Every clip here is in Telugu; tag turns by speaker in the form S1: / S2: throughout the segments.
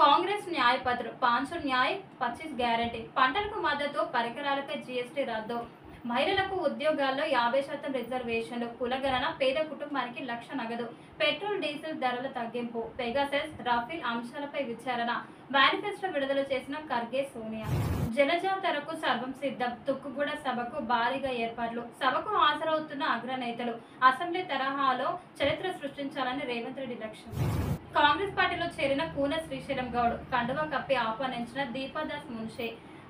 S1: కాంగ్రెస్ న్యాయపత్రం 500 న్యాయ్ 25 గ్యారంటీ పంటలకు మద్దతు పరికరాలపై జీఎస్టీ రద్దు మహిళలకు ఉద్యోగాల్లో 50% రిజర్వేషన్లు కులగణన పేద కుటుంబానికి 1,00,000 నగదు పెట్రోల్ డీజిల్ ధరల తగ్గింపు పెగాసెస్ రాఫెల్ అంశాలపై విచారణ మేనిఫెస్టో విడుదల చేసిన ఖర్గే సోనియా జనజాతరకు సర్వం సిద్ధం తుక్కుగూడ సభకు భారీగా ఏర్పాట్లు సభకు హాజరవుతున్న అగ్రనేతలు అసెంబ్లీ తరహాలో చరిత్ర సృష్టించాలని రేవంత్ రెడ్డి లక్ష్యం కాంగ్రెస్ పార్టీలో చేరిన కూన శ్రీశైలం గౌడ్ కండువా కప్పి ఆహ్వానించిన దీపాదాస్ మున్షే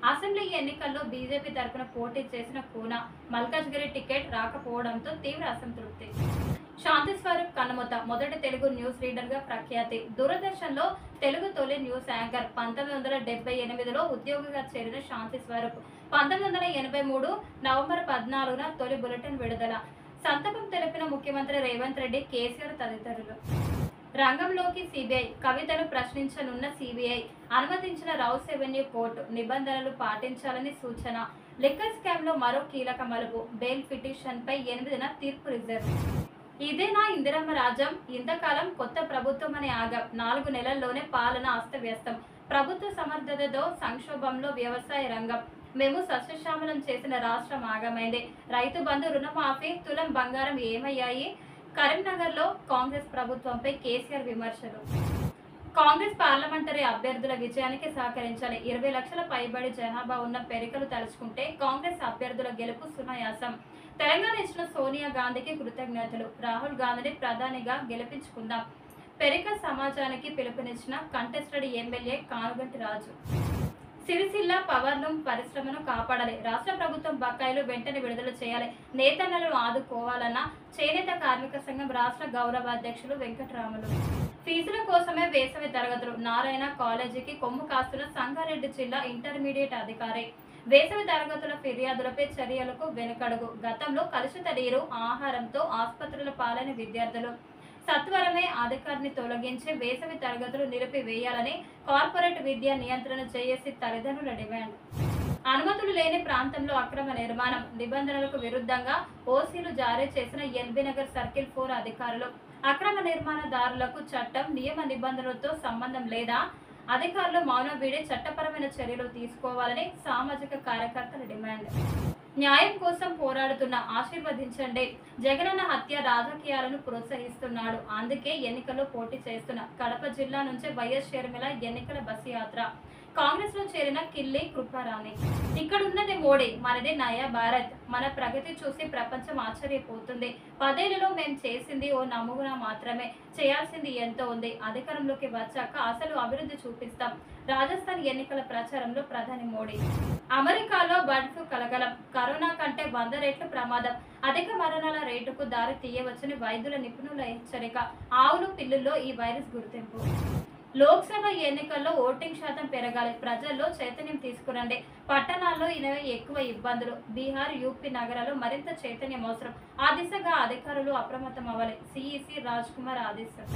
S1: అసెంబ్లీ ఎన్నికల్లో బీజేపీ తరపున పోటీ చేసిన కూన మల్కాజ్గిరి టికెట్ రాకపోవడంతో తీవ్ర అసంతృప్తి శాంతి స్వరూప్ కన్నమూత మొదటి తెలుగు న్యూస్ రీడర్ గా ప్రఖ్యాతి దూరదర్శన్లో తెలుగు తొలి న్యూస్ యాంకర్ 1978లో ఉద్యోగిగా చేరిన శాంతి స్వరూప్ 1983 నవంబర్ 14న తొలి బులెటిన్ విడుదల సంతకం తెలిపిన ముఖ్యమంత్రి రేవంత్ రెడ్డి కేసీఆర్ తదితరులు రంగంలోకి సిబిఐ కవితను ప్రశ్నించనున్న సిబిఐ అనుమతించిన రౌస్ ఎవెన్యూ కోర్టు నిబంధనలు పాటించాలని సూచన లిక్కర్ స్కామ్ లో మరో కీలక మలుపు బెయిల్ పిటిషన్ పై 8న తీర్పు రిజర్వ్ ఇదేనా ఇందిరమ్మ రాజ్యం ఇంతకాలం కొత్త ప్రభుత్వం అనే ఆగం 4 నెలల్లోనే పాలన అస్తవ్యస్తం ప్రభుత్వ సమర్థతతో సంక్షోభంలో వ్యవసాయ రంగం మేము సస్యశ్యామలం చేసిన రాష్ట్రం ఆగమైంది రైతు బంధు రుణమాఫీ తులం బంగారం ఏమయ్యాయి కరీంనగర్లో కాంగ్రెస్ ప్రభుత్వంపై కేసీఆర్ విమర్శలు కాంగ్రెస్ పార్లమెంటరీ అభ్యర్థుల విజయానికి సహకరించాలి 20 లక్షల పైబడి జనాభా ఉన్న పెరికలు తలుచుకుంటే కాంగ్రెస్ అభ్యర్థుల గెలుపు సునాయాసం తెలంగాణ ఇచ్చిన సోనియా గాంధీకి కృతజ్ఞతలు రాహుల్ గాంధీని ప్రధానిగా గెలిపించుకుందాం పెరిక సమాజానికి పిలుపునిచ్చిన కంటెస్టెడ్ ఎమ్మెల్యే కానుగంటి రాజు సిరిసిల్ల పవర్లూమ్ పరిశ్రమను కాపాడాలి రాష్ట్ర ప్రభుత్వం బకాయిలు వెంటనే విడుదల చేయాలి నేతన్నలను ఆదుకోవాలన్న చేనేత కార్మిక సంఘం రాష్ట్ర గౌరవ అధ్యక్షులు వెంకటరాములు ఫీజుల కోసమే వేసవి తరగతులు నారాయణ కాలేజీకి కొమ్ము కాస్తున్న సంగారెడ్డి జిల్లా ఇంటర్మీడియట్ అధికారి వేసవి తరగతుల ఫిర్యాదులపై చర్యలకు వెనుకడుగు గతంలో కలుషిత నీరు ఆహారంతో ఆసుపత్రుల పాలైన విద్యార్థులు సత్వరమే అధికారిని తొలగించి వేసవి తరగతులు నిలిపివేయాలని కార్పొరేట్ విద్యా నియంత్రణ జేఏసీ తల్లిదండ్రుల డిమాండ్ అనుమతులు లేని ప్రాంతంలో అక్రమ నిర్మాణం నిబంధనలకు విరుద్ధంగా ఓసీలు జారీ చేసిన ఎల్బీ నగర్ సర్కిల్ 4 అధికారులు అక్రమ నిర్మాణదారులకు చట్టం నియమ నిబంధనలతో సంబంధం లేదా అధికారులు మౌనం వీడి చట్టపరమైన చర్యలు తీసుకోవాలని సామాజిక కార్యకర్తల డిమాండ్ న్యాయం కోసం పోరాడుతున్న ఆశీర్వదించండి జగనన్న హత్య రాజకీయాలను ప్రోత్సహిస్తున్నాడు అందుకే ఎన్నికల్లో పోటీ చేస్తున్న కడప జిల్లా నుంచి వైఎస్ షర్మిల ఎన్నికల బస్ యాత్ర కాంగ్రెస్ లో చేరిన కిల్లి కృపారాణి ఇక్కడున్నది మోడీ మనది నయా భారత్ మన ప్రగతి చూసి ప్రపంచం ఆశ్చర్యపోతుంది 10 ఏళ్లలో మేము చేసింది ఓ నమూనా మాత్రమే చేయాల్సింది ఎంతో ఉంది అధికారంలోకి వచ్చాక అసలు అభివృద్ధి చూపిస్తాం రాజస్థాన్ ఎన్నికల ప్రచారంలో ప్రధాని మోడీ అమెరికాలో బర్డ్ ఫ్లూ కలగలం కరోనా కంటే 100 రెట్లు ప్రమాదం అధిక మరణాల రేటుకు దారి తీయవచ్చని వైద్యుల నిపుణుల హెచ్చరిక ఆవులు పిల్లుల్లో ఈ వైరస్ గుర్తింపు లోక్సభ ఎన్నికల్లో ఓటింగ్ శాతం పెరగాలి ప్రజల్లో చైతన్యం తీసుకురండి పట్టణాల్లో ఎక్కువ ఇబ్బందులు బీహార్ యూపీ నగరాల్లో మరింత చైతన్యం అవసరం ఆ దిశగా అధికారులు అప్రమత్తం అవ్వాలి సిఈసి రాజ్ కుమార్ ఆదేశం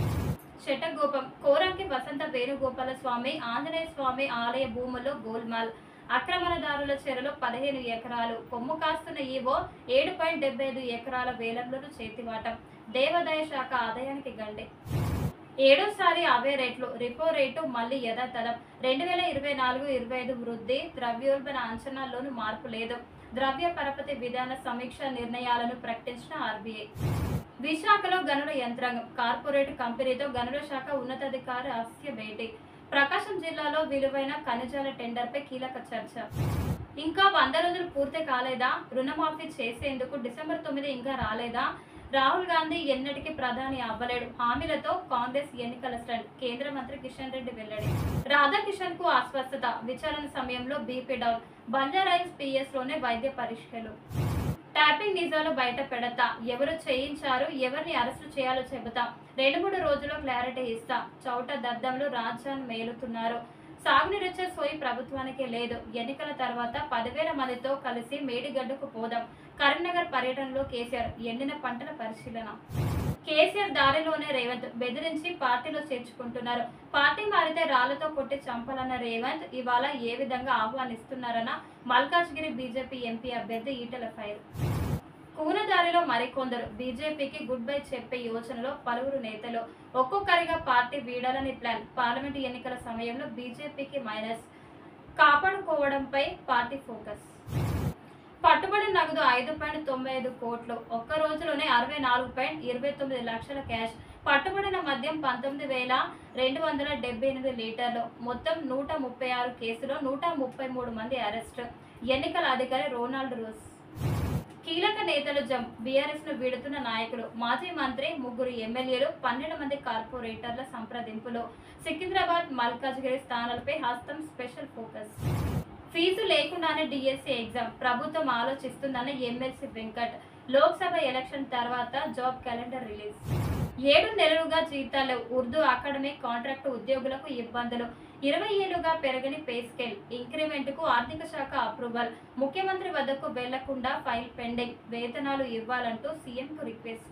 S1: శటగోపం కోరంకి వసంత వేణుగోపాల స్వామి ఆంజనేయ స్వామి ఆలయ భూముల్లో గోల్మాల్ ఆక్రమణదారుల చెరలో 15 ఎకరాలు కొమ్ము కాస్తున్న ఈవో 7.75 ఎకరాల వేలంలో చేతివాటం దేవాదాయ శాఖ ఆదాయానికి గండి 7సారి అవే రేట్లు రిపో రేటు మళ్లీ యథాతథం 2024-25 వృద్ధి ద్రవ్యోల్బణ అంచనాల్లోనూ మార్పు లేదు ద్రవ్య పరపతి విధాన సమీక్ష నిర్ణయాలను ప్రకటించిన ఆర్బీఐ విశాఖలో గనుల యంత్రాంగం కార్పొరేట్ కంపెనీతో గనుల శాఖ ఉన్నతాధికారి రహస్య భేటీ ప్రకాశం జిల్లాలో విలువైన ఖనిజాల టెండర్పై కీలక చర్చ ఇంకా 100 రోజులు పూర్తి కాలేదా రుణమాఫీ చేసేందుకు డిసెంబర్ 9 ఇంకా రాలేదా రాహుల్ గాంధీ ఎన్నటికీ ప్రధాని అవ్వలేడు హామీలతో కాంగ్రెస్ ఎన్నికల స్టంట్ కేంద్ర మంత్రి కిషన్ రెడ్డి వెల్లడి రాధాకిషన్ కు అస్వస్థత విచారణ సమయంలో బీపీ డౌన్ బంజారాయిల్స్ పిఎస్ లోనే వైద్య పరీక్షలు ట్యాపింగ్ నిజాలు బయట పెడతా ఎవరు చేయించారు ఎవరిని అరెస్టు చేయాలో చెబుతా 2-3 రోజుల్లో క్లారిటీ ఇస్తా చౌట దద్దంలో రాజ్యాన్ని మేలుతున్నారు సాగునీరిచ్చే సోయి ప్రభుత్వానికి లేదు ఎన్నికల తర్వాత 10,000 మందితో కలిసి మేడిగడ్డకు పోదాం కరీంనగర్ పర్యటనలో కేసీఆర్ ఎండిన పంటల పరిశీలన కేసీఆర్ దారిలోనే రేవంత్ బెదిరించి పార్టీలో చేర్చుకుంటున్నారు పార్టీ మారితే రాళ్లతో కొట్టి చంపాలన్న రేవంత్ ఇవాళ ఏ విధంగా ఆహ్వానిస్తున్నారన్న మల్కాజ్గిరి బీజేపీ ఎంపీ అభ్యర్థి ఈటెల ఫైర్ కూనదారిలో మరికొందరు బీజేపీకి గుడ్ బై చెప్పే యోచనలో పలువురు నేతలు ఒక్కొక్కరిగా పార్టీ వీడాలని ప్లాన్. పార్లమెంటు ఎన్నికల సమయంలో బీజేపీకి మైనస్ కాపాడుకోవడంపై పార్టీ ఫోకస్. పట్టుబడిన నగదు 5.95 కోట్లు. ఒక్క రోజులోనే 64.29 లక్షల క్యాష్. పట్టుబడిన మద్యం 19,278 లీటర్లు. మొత్తం 136 కేసులో 133 మంది అరెస్ట్. ఎన్నికల అధికారి రోనాల్డ్ రూస్. కీలక నేతలు జంప్. బీఆర్ఎస్ ను వీడుతున్న నాయకులు. మాజీ మంత్రి, 3 ఎమ్మెల్యేలు, 12 మంది కార్పొరేటర్ల సంప్రదింపులు. సికింద్రాబాద్, మల్కాజ్గిరి స్థానాలపై హస్తం స్పెషల్ ఫోకస్. ఫీజు లేకుండానే డిఎస్సి ఎగ్జామ్ ప్రభుత్వం ఆలోచిస్తుందన్న ఎమ్మెల్సీ వెంకట్. లోక్సభ ఎలక్షన్ తర్వాత జాబ్ క్యాలెండర్ రిలీజ్. 7 నెలలుగా జీతాలు. ఉర్దూ అకాడమీ కాంట్రాక్టు ఉద్యోగులకు ఇబ్బందులు. 20 ఏళ్లుగా పెరగని పే స్కేల్. ఇంక్రిమెంట్ కు ఆర్థిక శాఖ అప్రూవల్. ముఖ్యమంత్రి వద్దకు వెళ్లకుండా ఫైల్ పెండింగ్. వేతనాలు ఇవ్వాలంటూ సీఎంకు రిక్వెస్ట్.